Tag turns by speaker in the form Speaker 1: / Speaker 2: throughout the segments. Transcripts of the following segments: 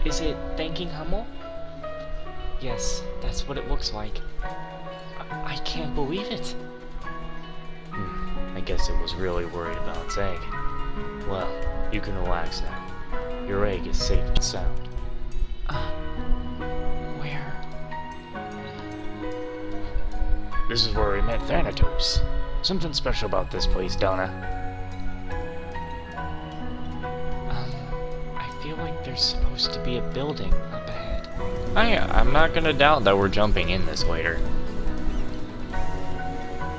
Speaker 1: Is it thanking Hummel? Yes, that's what it looks like. I can't believe it. I guess it was really worried about its egg. Well, you can relax now. Your egg is safe and sound. Where? This is where we met Thanatos. Something special about this place, Dana. I feel like there's supposed to be a building up ahead. I'm not gonna doubt that we're jumping in this later.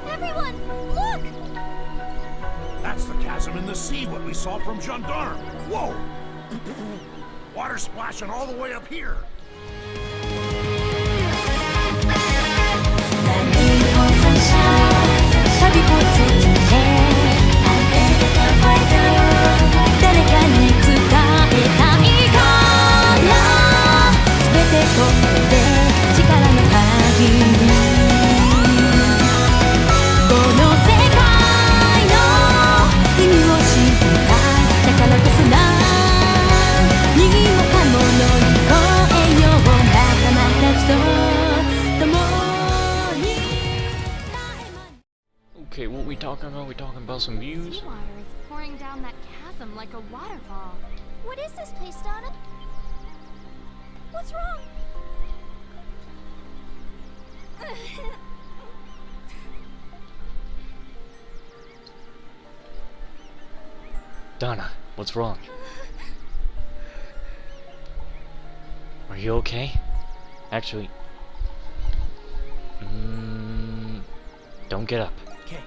Speaker 2: Everyone, look!
Speaker 3: That's the chasm in the sea, what we saw from Gendarme. Whoa! Water splashing all the way up here.
Speaker 1: Okay, what we talking about? We talking about some views?
Speaker 2: Seawater is pouring down that chasm like a waterfall. What is this place, Dana? What's wrong?
Speaker 1: Dana, what's wrong? Are you okay? Actually, don't get up.
Speaker 3: Okay.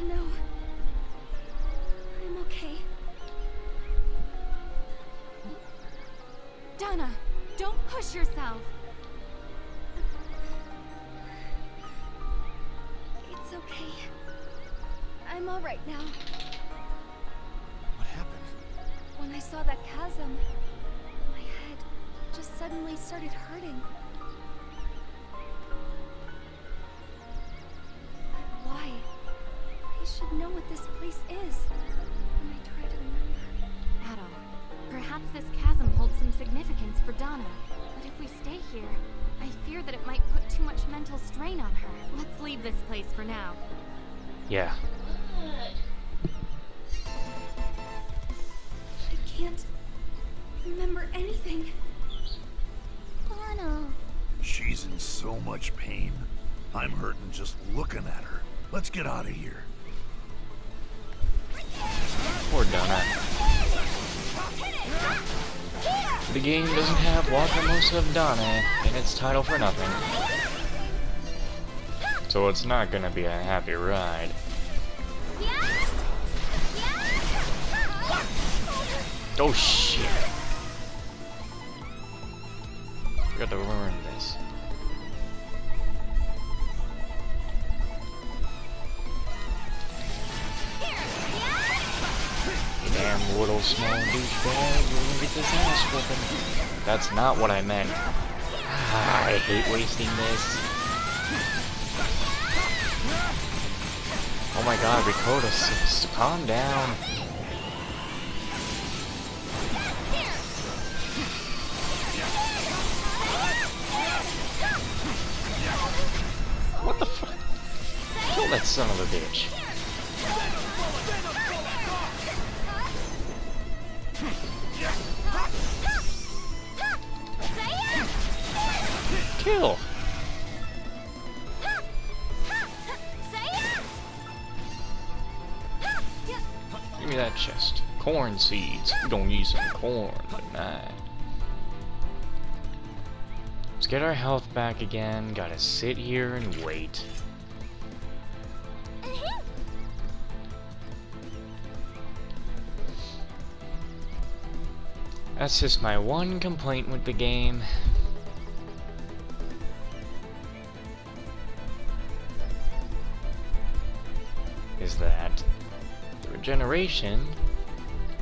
Speaker 2: No. I'm okay. Dana, don't push yourself. It's okay. I'm all right now.
Speaker 3: What happened?
Speaker 2: When I saw that chasm, my head just suddenly started hurting. Why? I should know what this place is. When I try to remember. Adol, perhaps this chasm holds some significance for Dana. But if we stay here, I fear that it might put too much mental strain on her. Let's leave this place for now.
Speaker 1: Yeah.
Speaker 2: I can't remember anything. Dana.
Speaker 3: She's in so much pain. I'm hurting just looking at her. Let's get out of here.
Speaker 1: Poor Dana. The game doesn't have Lacrimosa of Dana in its title for nothing. So it's not gonna be a happy ride. Oh shit. I got to learn this. Damn little small douchebag, you're gonna get this ass whooping. That's not what I meant. I hate wasting this. Oh my god, Ricotta, calm down. What the fuck? Kill that son of a bitch. Kill. Give me that chest. Corn seeds. We don't need some corn tonight. Let's get our health back again. Gotta sit here and wait. That's just my one complaint with the game. Is that the regeneration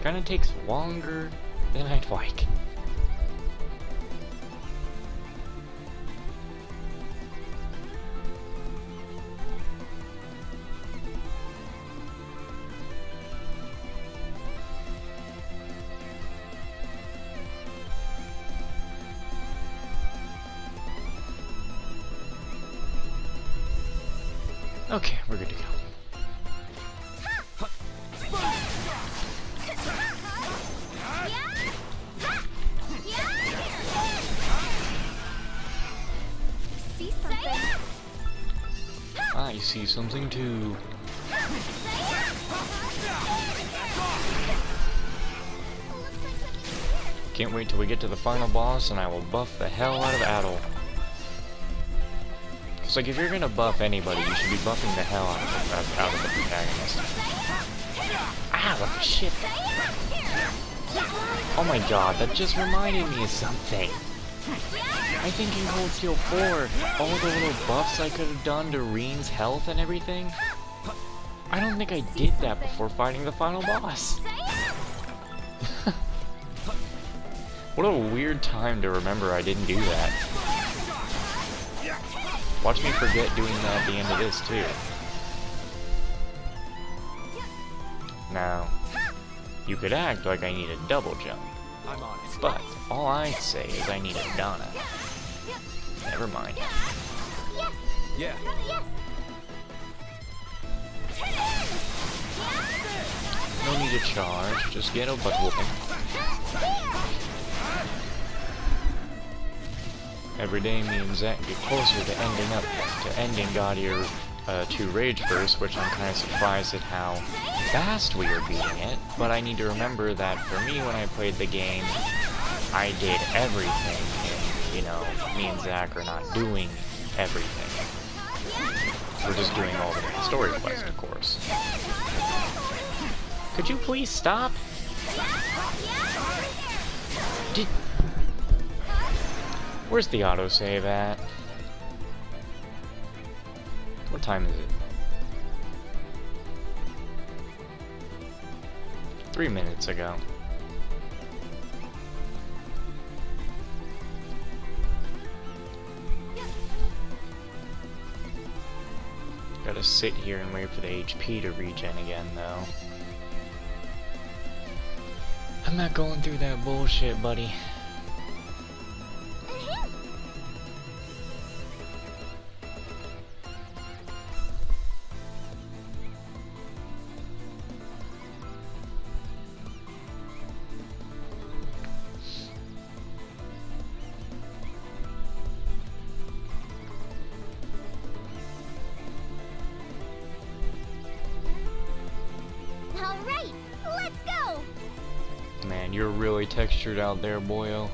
Speaker 1: kind of takes longer than I'd like. Okay, we're good to go.
Speaker 2: See something?
Speaker 1: I see something too. Can't wait till we get to the final boss and I will buff the hell out of Adol. Cause like if you're gonna buff anybody, you should be buffing the hell out of the protagonist. Ah, shit. Oh my god, that just reminded me of something. I think in Cold Steel 4, all the little buffs I could have done to Reen's health and everything, I don't think I did that before fighting the final boss. What a weird time to remember I didn't do that. Watch me forget doing that at the end of this, too. Now, you could act like I need a double jump, but all I say is I need a Dana. Never mind.
Speaker 3: Yeah.
Speaker 1: No need to charge, just get a butt whooping. Every day me and Zach get closer to ending Gaudier 2 Rage Burst, which I'm kind of surprised at how fast we are beating it, but I need to remember that for me when I played the game, I did everything, and, you know, me and Zach are not doing everything. We're just doing all the main story quests, of course. Could you please stop? Where's the autosave at? What time is it? 3 minutes ago. Gotta sit here and wait for the HP to regen again, though. I'm not going through that bullshit, buddy.
Speaker 2: Alright, let's go!
Speaker 1: Man, you're really textured out there, boyo.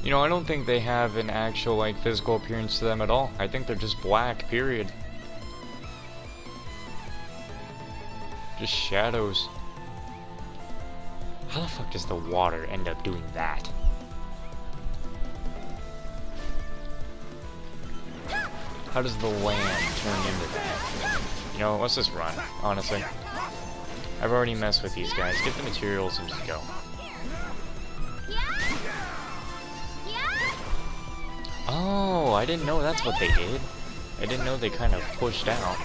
Speaker 1: You know, I don't think they have an actual, like, physical appearance to them at all. I think they're just black, period. Just shadows. How the fuck does the water end up doing that? How does the land turn into that? You know, let's just run, honestly. I've already messed with these guys. Get the materials and just go. Oh, I didn't know that's what they did. I didn't know they kind of pushed out.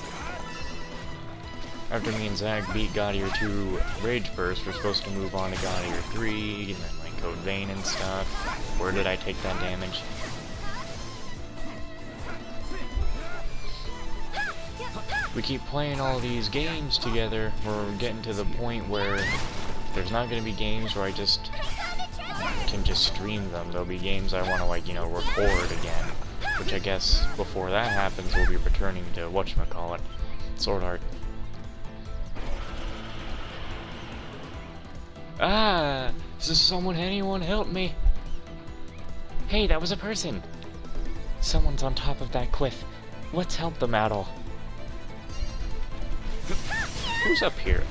Speaker 1: After me and Zach beat Gaudier 2 Rage Burst, we're supposed to move on to Gaudier 3, and then like Code Vein and stuff. Where did I take that damage? We keep playing all these games together. We're getting to the point where there's not going to be games where I just can just stream them. There'll be games I want to, like, you know, record again. Which I guess before that happens, we'll be returning to whatchamacallit, Sword Art. Ah! Is someone, anyone help me? Hey, that was a person! Someone's on top of that cliff. Let's help them out all. Who's up here?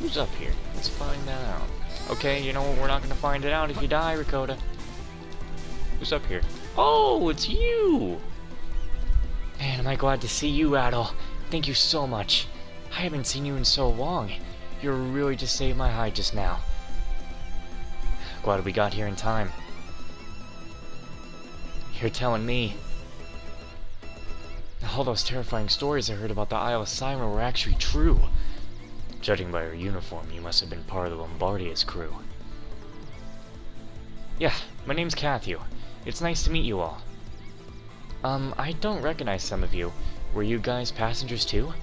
Speaker 1: Who's up here? Let's find that out. Okay, you know what? We're not gonna find it out if you die, Ricotta. Who's up here? Oh, it's you! Man, am I glad to see you, Adol. Thank you so much. I haven't seen you in so long. You really just saved my hide just now. Glad we got here in time. You're telling me all those terrifying stories I heard about the Isle of Cyma were actually true. Judging by your uniform, you must have been part of the Lombardia's crew. Yeah, my name's Cathew. It's nice to meet you all. I don't recognize some of you. Were you guys passengers too?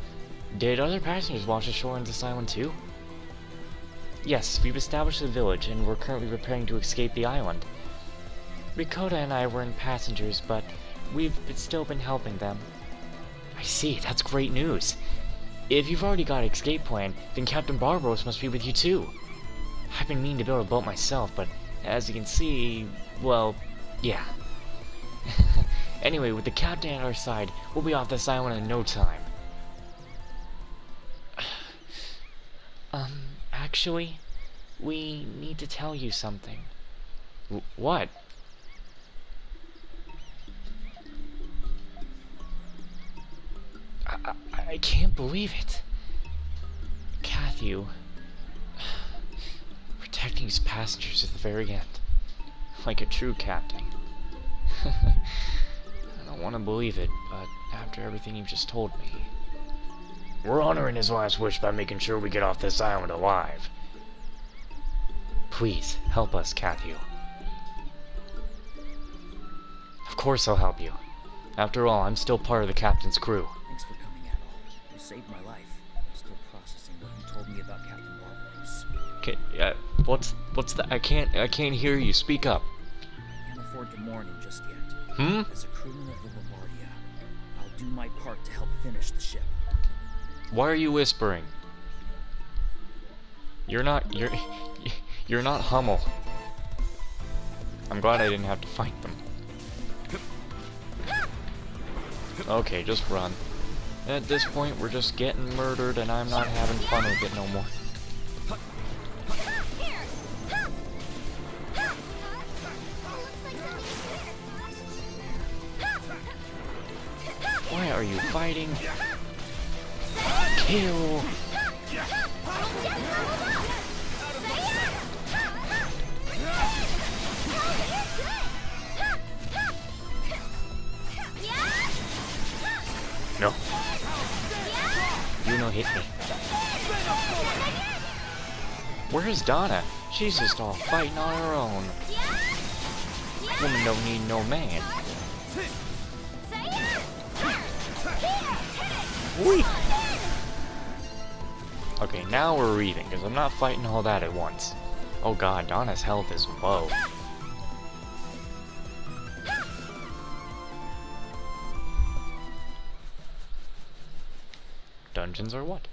Speaker 1: Did other passengers wash ashore on this island too? Yes, we've established a village, and we're currently preparing to escape the island. Ricotta and I weren't passengers, but we've still been helping them. I see, that's great news. If you've already got an escape plan, then Captain Barbaros must be with you too. I've been meaning to build a boat myself, but as you can see, well, yeah. Anyway, with the captain at our side, we'll be off this island in no time. Actually, we need to tell you something. What? I can't believe it. Cathew, protecting his passengers at the very end, like a true captain. I don't want to believe it, but after everything you've just told me... We're honoring his last wish by making sure we get off this island alive. Please, help us, Cathew. Of course I'll help you. After all, I'm still part of the captain's crew.
Speaker 4: Thanks for coming, Adol. You saved my life. I'm still processing what you told me about Captain Barbaros.
Speaker 1: What's that? I can't hear you. Speak up.
Speaker 4: I can't afford to mourn him just yet. As a crewman of the Lombardia, I'll do my part to help finish the ship.
Speaker 1: Why are you whispering? You're not Hummel. I'm glad I didn't have to fight them. Okay, just run. At this point, we're just getting murdered, and I'm not having fun with it no more. Why are you fighting? Kill! No. You no hit me. Where's Dana? She's just all fighting on her own. Woman don't need no man. Whee! Okay, now we're reading, because I'm not fighting all that at once. Oh god, Dana's health is low. Dungeons or what?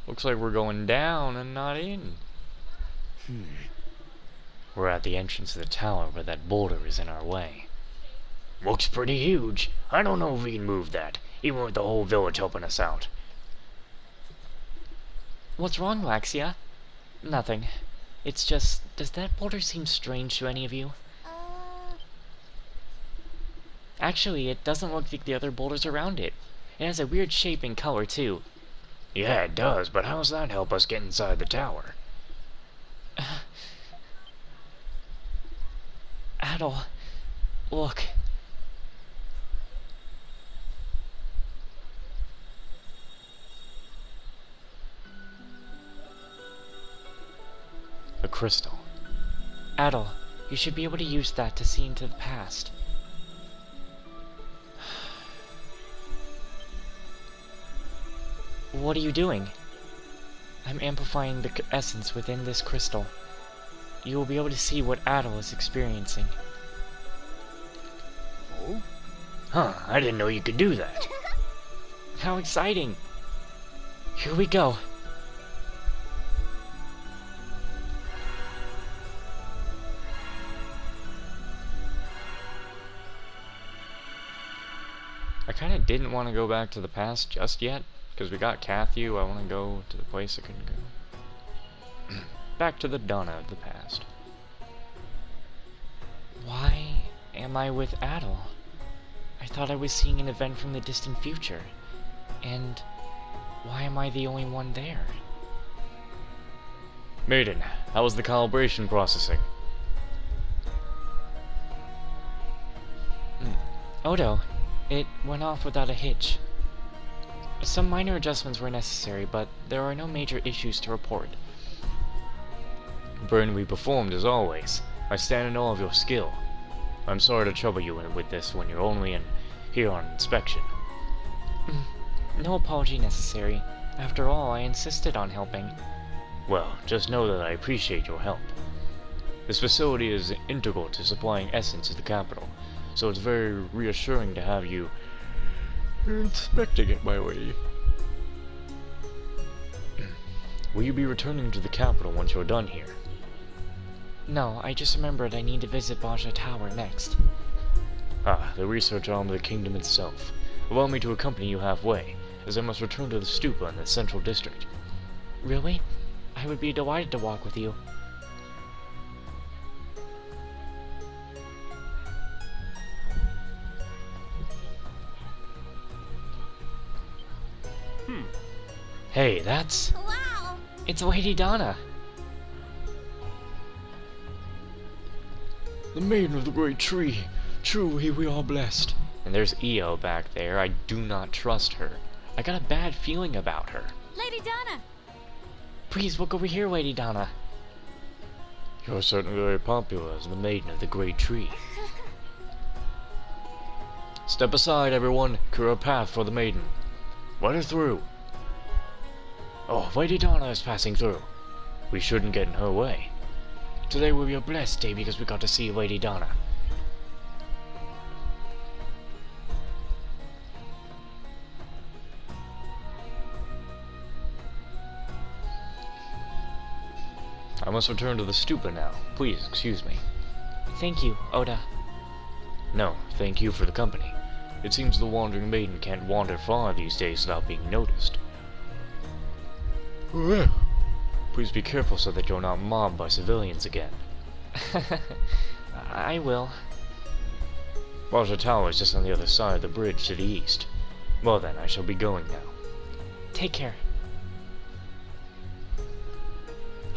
Speaker 1: Looks like we're going down and not in. We're at the entrance of the tower, but that boulder is in our way. Looks pretty huge. I don't know if we can move that, even with the whole village helping us out. What's wrong, Laxia? Nothing. It's just, does that boulder seem strange to any of you? Actually, it doesn't look like the other boulders around it. It has a weird shape and color, too. Yeah, it does, but how does that help us get inside the tower? Adol, look. A crystal. Adol, you should be able to use that to see into the past. What are you doing? I'm amplifying the essence within this crystal. You will be able to see what Adol is experiencing.
Speaker 3: Oh?
Speaker 1: Huh, I didn't know you could do that. How exciting! Here we go. I kinda didn't want to go back to the past just yet, because we got Cathew. I want to go to the place I couldn't go. Back to the Dana of the past. Why am I with Adol? I thought I was seeing an event from the distant future. And why am I the only one there? Maiden, how was the calibration processing? Odo, it went off without a hitch. Some minor adjustments were necessary, but there are no major issues to report.
Speaker 5: Brilliantly performed as always. I stand in awe of your skill. I'm sorry to trouble you with this when you're only here on inspection.
Speaker 1: No apology necessary. After all, I insisted on helping.
Speaker 5: Well, just know that I appreciate your help. This facility is integral to supplying essence to the capital, so it's very reassuring to have you inspecting it, my lady. Will you be returning to the capital once you're done here?
Speaker 1: No, I just remembered I need to visit Baja Tower next.
Speaker 5: Ah, the research arm of the kingdom itself. Allow me to accompany you halfway, as I must return to the stupa in the central district.
Speaker 1: Really? I would be delighted to walk with you.
Speaker 5: Hey, that's...
Speaker 2: Wow!
Speaker 1: It's Lady Dana.
Speaker 5: the maiden of the great tree. Truly we are blessed.
Speaker 1: And there's Io back there. I do not trust her. I got a bad feeling about her.
Speaker 2: Lady Dana!
Speaker 1: Please look over here, Lady Dana.
Speaker 5: You're certainly very popular as the maiden of the great tree. Step aside, everyone. Clear a path for the maiden. Let her through. Oh, Lady Dana is passing through. We shouldn't get in her way.
Speaker 1: Today will be a blessed day because we got to see Lady Dana.
Speaker 5: I must return to the stupa now. Please, excuse me.
Speaker 1: Thank you, Oda.
Speaker 5: No, thank you for the company. It seems the wandering maiden can't wander far these days without being noticed. Please be careful so that you're not mobbed by civilians again.
Speaker 1: I will.
Speaker 5: Baja Tower is just on the other side of the bridge to the east. Well then, I shall be going now.
Speaker 1: Take care.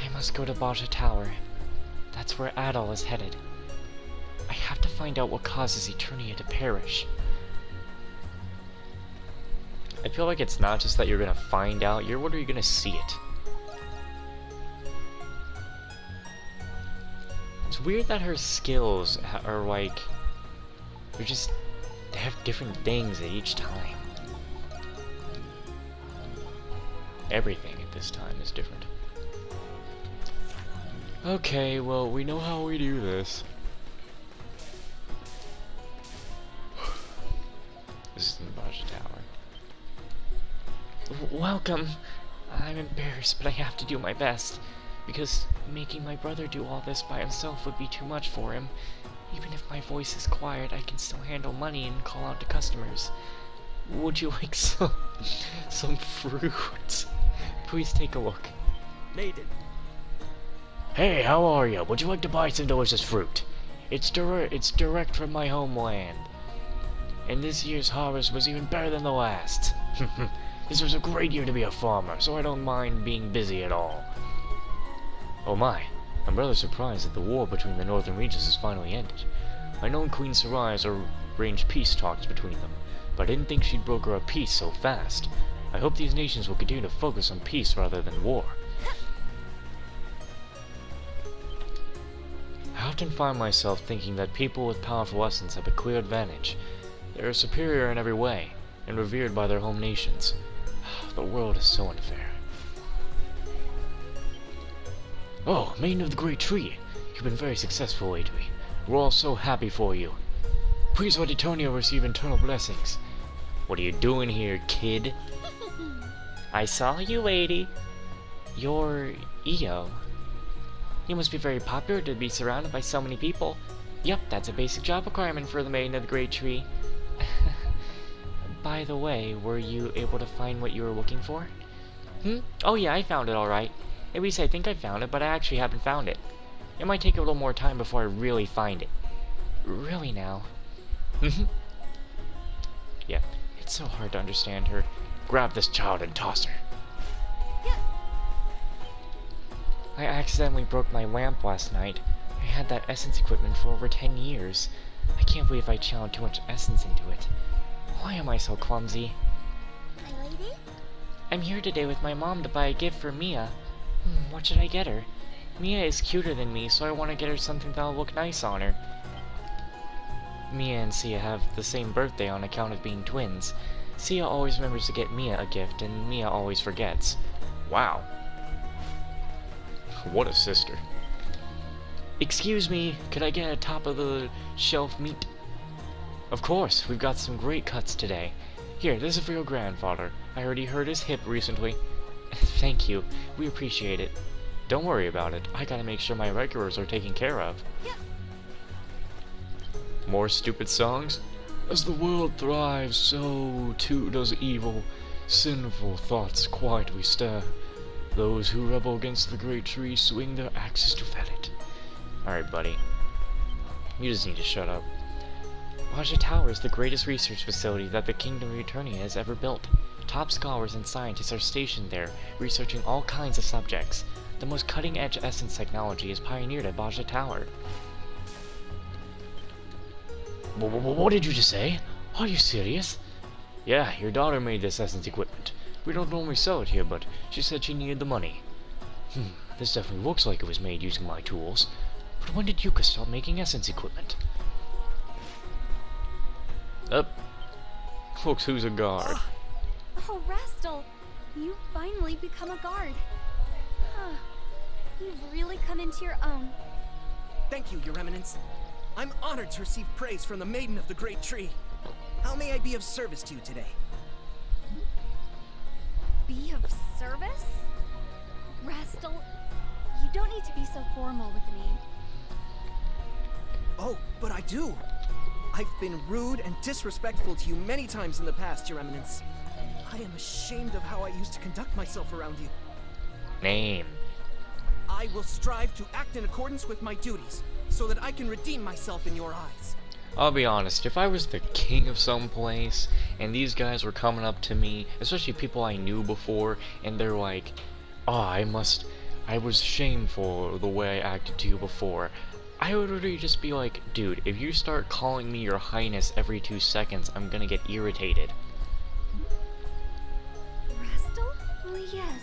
Speaker 1: I must go to Baja Tower. That's where Adol is headed. I have to find out what causes Eternia to perish.
Speaker 5: I feel like it's not just that you're gonna find out, what are you gonna see it?
Speaker 1: It's weird that her skills are like... they have different things at each time. Everything at this time is different.
Speaker 5: Okay, well, we know how we do this. This is in the Baja Tower.
Speaker 1: Welcome! I'm embarrassed, but I have to do my best. Because making my brother do all this by himself would be too much for him. Even if my voice is quiet, I can still handle money and call out to customers. Would you like some fruit? Please take a look.
Speaker 4: Maiden.
Speaker 5: Hey, how are you? Would you like to buy some delicious fruit? It's direct from my homeland. And this year's harvest was even better than the last. This was a great year to be a farmer, so I don't mind being busy at all. Oh my, I'm rather surprised that the war between the northern regions has finally ended. I know Queen Sarai has arranged peace talks between them, but I didn't think she'd broker a peace so fast. I hope these nations will continue to focus on peace rather than war. I often find myself thinking that people with powerful essence have a clear advantage. They are superior in every way, and revered by their home nations. The world is so unfair. Oh, Maiden of the Great Tree! You've been very successful lately. We're all so happy for you. Please let Eternia receive eternal blessings. What are you doing here, kid?
Speaker 1: I saw you, lady. You're Io. You must be very popular to be surrounded by so many people. Yep, that's a basic job requirement for the Maiden of the Great Tree. By the way, were you able to find what you were looking for? Oh yeah, I found it alright. At least I think I found it, but I actually haven't found it. It might take a little more time before I really find it. Really now?
Speaker 5: Yeah, it's so hard to understand her. Grab this child and toss her.
Speaker 1: I accidentally broke my lamp last night. I had that essence equipment for over 10 years. I can't believe I channeled too much essence into it. Why am I so clumsy?
Speaker 2: My lady?
Speaker 1: I'm here today with my mom to buy a gift for Mia. What should I get her? Mia is cuter than me, so I want to get her something that'll look nice on her. Mia and Sia have the same birthday on account of being twins. Sia always remembers to get Mia a gift, and Mia always forgets. Wow. What a sister. Excuse me, could I get a top-of-the-shelf meat? Of course, we've got some great cuts today. Here, this is for your grandfather. I heard he hurt his hip recently. Thank you, we appreciate it. Don't worry about it, I gotta make sure my regulars are taken care of. More stupid songs? As the world thrives, so too does evil. Sinful thoughts quietly stir. Those who rebel against the great tree swing their axes to fell it. Alright, buddy. You just need to shut up. Raja Tower is the greatest research facility that the Kingdom of Eternia has ever built. Top scholars and scientists are stationed there, researching all kinds of subjects. The most cutting-edge essence technology is pioneered at Raja Tower. What did you just say? Are you serious? Yeah, your daughter made this essence equipment. We don't normally sell it here, but she said she needed the money. This definitely looks like it was made using my tools. But when did Yuka stop making essence equipment? Folks, who's a guard?
Speaker 2: Oh, Rastal! You've finally become a guard. You've really come into your own.
Speaker 6: Thank you, Your Eminence. I'm honored to receive praise from the Maiden of the Great Tree. How may I be of service to you today?
Speaker 2: Be of service? Rastal, you don't need to be so formal with me.
Speaker 6: Oh, but I do. I've been rude and disrespectful to you many times in the past, Your Eminence. I am ashamed of how I used to conduct myself around you.
Speaker 1: Name.
Speaker 6: I will strive to act in accordance with my duties, so that I can redeem myself in your eyes.
Speaker 1: I'll be honest, if I was the king of some place, and these guys were coming up to me, especially people I knew before, and they're like, I was shameful the way I acted to you before, I would really just be like, dude, if you start calling me your highness every 2 seconds, I'm gonna get irritated.
Speaker 2: Rastal? Oh yes.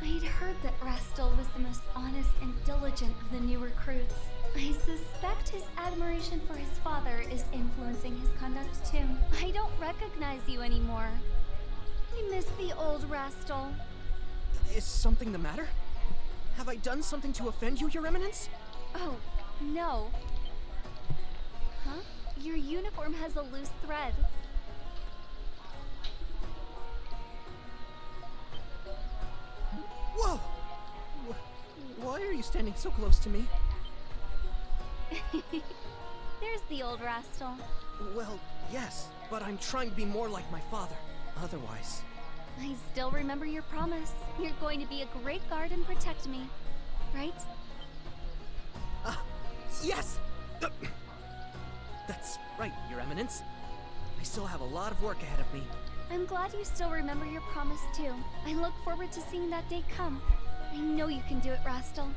Speaker 2: I'd heard that Rastal was the most honest and diligent of the new recruits. I suspect his admiration for his father is influencing his conduct too. I don't recognize you anymore. I miss the old Rastal.
Speaker 6: Is something the matter? Have I done something to offend you, Your Eminence?
Speaker 2: Oh, no. Huh? Your uniform has a loose thread.
Speaker 6: Whoa! Why are you standing so close to me?
Speaker 2: There's the old Rastal.
Speaker 6: Well, yes, but I'm trying to be more like my father. Otherwise...
Speaker 2: I still remember your promise. You're going to be a great guard and protect me, right?
Speaker 6: Yes! That's right, Your Eminence. I still have a lot of work ahead of me.
Speaker 2: I'm glad you still remember your promise too. I look forward to seeing that day come. I know you can do it, Rastal.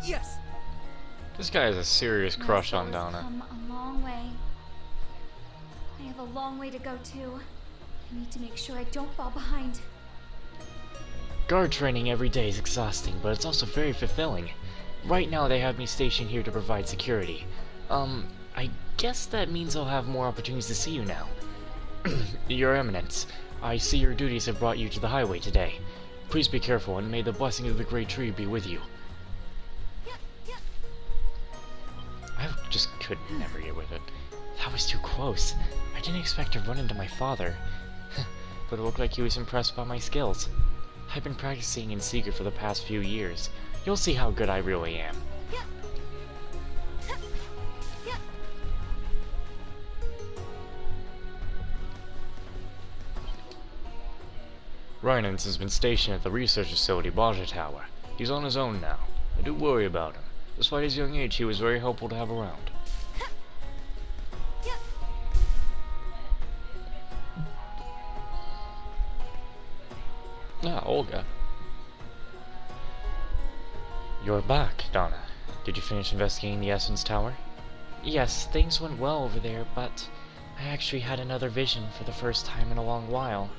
Speaker 6: Yes!
Speaker 1: This guy has a serious crush on
Speaker 2: Rastal has
Speaker 1: Dana.
Speaker 2: come a long way. I have a long way to go too. I need to make sure I don't fall behind.
Speaker 1: Guard training every day is exhausting, but it's also very fulfilling. Right now they have me stationed here to provide security. I guess that means I'll have more opportunities to see you now. Your Eminence, I see your duties have brought you to the highway today. Please be careful, and may the blessing of the Great Tree be with you. I just could never get with it. That was too close. I didn't expect to run into my father. But it looked like he was impressed by my skills. I've been practicing in secret for the past few years. You'll see how good I really am. Reinans has been stationed at the research facility Baja Tower. He's on his own now. I do worry about him. Despite his young age, he was very helpful to have around. Ah, Olga. You're back, Dana. Did you finish investigating the Essence Tower? Yes, things went well over there, but I actually had another vision for the first time in a long while.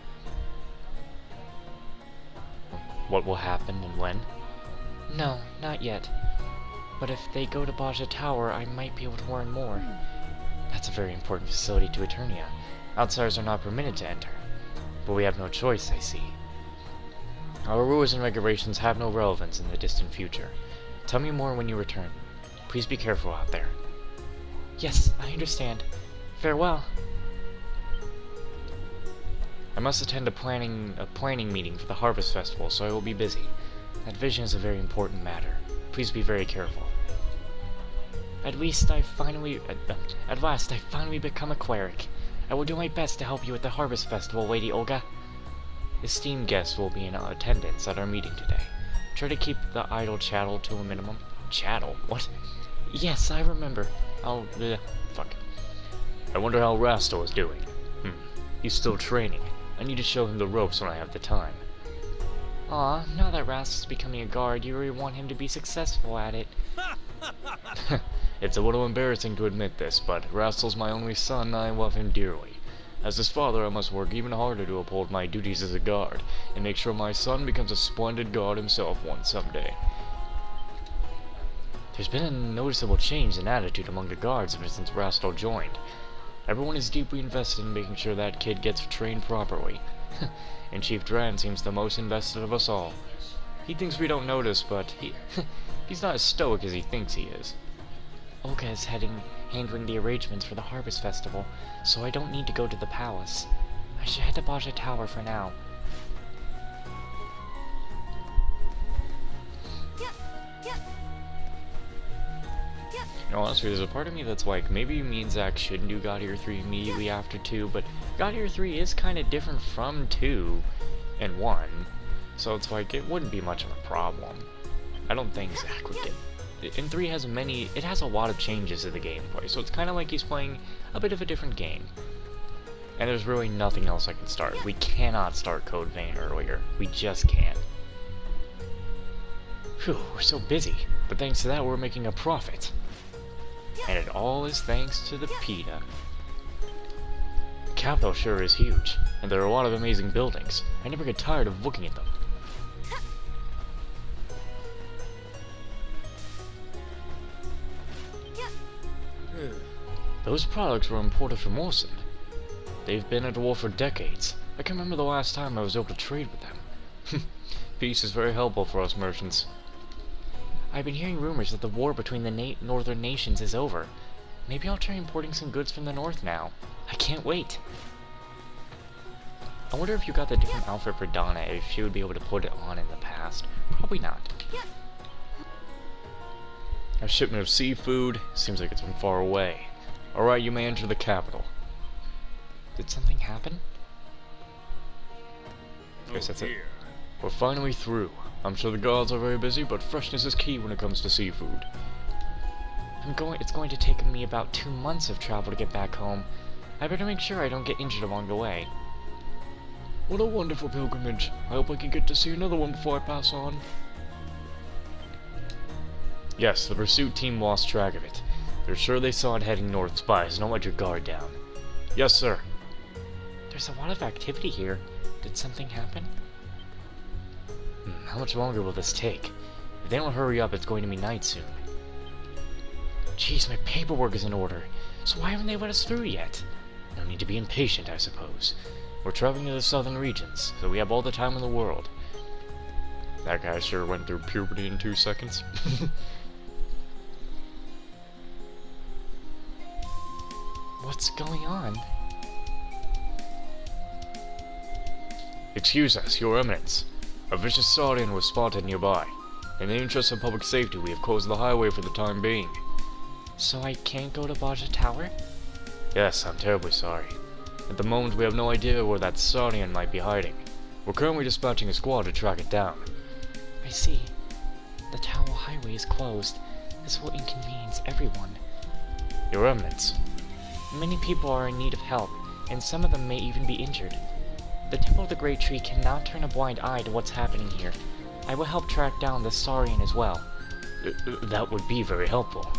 Speaker 5: What will happen and when?
Speaker 1: No, not yet. But if they go to Baja Tower, I might be able to learn more.
Speaker 5: That's a very important facility to Eternia. Outsiders are not permitted to enter. But we have no choice, I see. Our rules and regulations have no relevance in the distant future. Tell me more when you return. Please be careful out there.
Speaker 1: Yes, I understand. Farewell.
Speaker 5: I must attend a planning meeting for the Harvest Festival, so I will be busy. That vision is a very important matter. Please be very careful.
Speaker 1: At last I finally become a cleric. I will do my best to help you at the Harvest Festival, Lady Olga.
Speaker 5: Esteemed guests will be in attendance at our meeting today. Try to keep the idle chattel to a minimum. Chattel? What?
Speaker 1: Yes, I remember.
Speaker 5: Fuck. I wonder how Rastal is doing. He's still training. I need to show him the ropes when I have the time.
Speaker 1: Aw, now that Rastal's becoming a guard, you really want him to be successful at it.
Speaker 5: It's a little embarrassing to admit this, but Rastal's my only son and I love him dearly. As his father, I must work even harder to uphold my duties as a guard, and make sure my son becomes a splendid guard himself someday. There's been a noticeable change in attitude among the guards ever since Rastal joined. Everyone is deeply invested in making sure that kid gets trained properly. And Chief Dran seems the most invested of us all. He thinks we don't notice, but he's not as stoic as he thinks he is.
Speaker 1: Olga is handling the arrangements for the Harvest Festival, so I don't need to go to the palace. I should head to Baja Tower for now.
Speaker 5: You know, honestly, there's a part of me that's like, maybe me and Zach shouldn't do God Eater 3 immediately after 2, but God Eater 3 is kind of different from 2 and 1, so it's like, it wouldn't be much of a problem. I don't think Zach would get... And 3 has it has a lot of changes to the gameplay, so it's kind of like he's playing a bit of a different game. And there's really nothing else I can start. We cannot start Code Vein earlier. We just can't. Phew, we're so busy. But thanks to that, we're making a profit. And it all is thanks to the PETA. The capital sure is huge, and there are a lot of amazing buildings. I never get tired of looking at them. Those products were imported from Orson. They've been at war for decades. I can remember the last time I was able to trade with them. Peace is very helpful for us merchants.
Speaker 1: I've been hearing rumors that the war between the northern nations is over. Maybe I'll try importing some goods from the north now. I can't wait.
Speaker 5: I wonder if you got the different outfit for Dana, if she would be able to put it on in the past. Probably not. A shipment of seafood. Seems like it's from far away. Alright, you may enter the capital.
Speaker 1: Did something happen?
Speaker 5: Guess that's it. We're finally through. I'm sure the guards are very busy, but freshness is key when it comes to seafood.
Speaker 1: It's going to take me about 2 months of travel to get back home. I better make sure I don't get injured along the way.
Speaker 5: What a wonderful pilgrimage. I hope I can get to see another one before I pass on. Yes, the pursuit team lost track of it. They're sure they saw it heading north. Spies, don't let your guard down. Yes, sir.
Speaker 1: There's a lot of activity here. Did something happen?
Speaker 5: How much longer will this take? If they don't hurry up, it's going to be night soon.
Speaker 1: Jeez, my paperwork is in order. So why haven't they let us through yet?
Speaker 5: No need to be impatient, I suppose. We're traveling to the southern regions, so we have all the time in the world. That guy sure went through puberty in 2 seconds.
Speaker 1: What's going on?
Speaker 5: Excuse us, Your Eminence. A vicious Saurian was spotted nearby. In the interest of public safety, we have closed the highway for the time being.
Speaker 1: So I can't go to Baja Tower?
Speaker 5: Yes, I'm terribly sorry. At the moment, we have no idea where that Saurian might be hiding. We're currently dispatching a squad to track it down.
Speaker 1: I see. The Tower Highway is closed. This will inconvenience everyone.
Speaker 5: Your Eminence.
Speaker 1: Many people are in need of help, and some of them may even be injured. The Temple of the Great Tree cannot turn a blind eye to what's happening here. I will help track down the Saurian as well.
Speaker 5: That would be very helpful.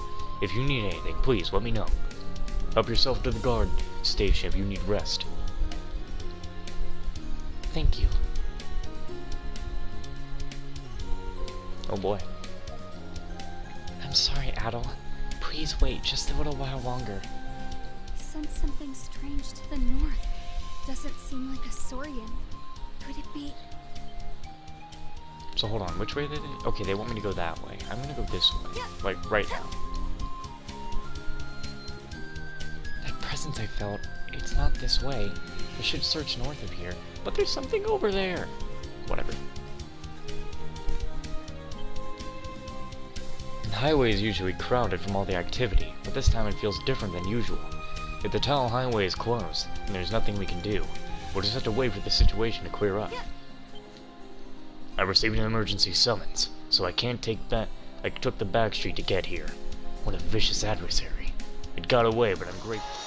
Speaker 5: If you need anything, please let me know. Help yourself to the guard station if you need rest.
Speaker 1: Thank you.
Speaker 5: Oh boy.
Speaker 1: I'm sorry, Adol. Please wait just a little while longer.
Speaker 2: Sense something strange to the north. Doesn't seem like a Saurian. Could it be?
Speaker 5: So hold on, which way did it? Okay, they want me to go that way. I'm gonna go this way. Like, right now.
Speaker 1: That presence I felt, it's not this way. I should search north of here, but there's something over there.
Speaker 5: Whatever. The highway is usually crowded from all the activity, but this time it feels different than usual. If the town highway is closed, then there's nothing we can do. We'll just have to wait for the situation to clear up. I received an emergency summons, so I can't take back. I took the back street to get here. What a vicious adversary. It got away, but I'm grateful.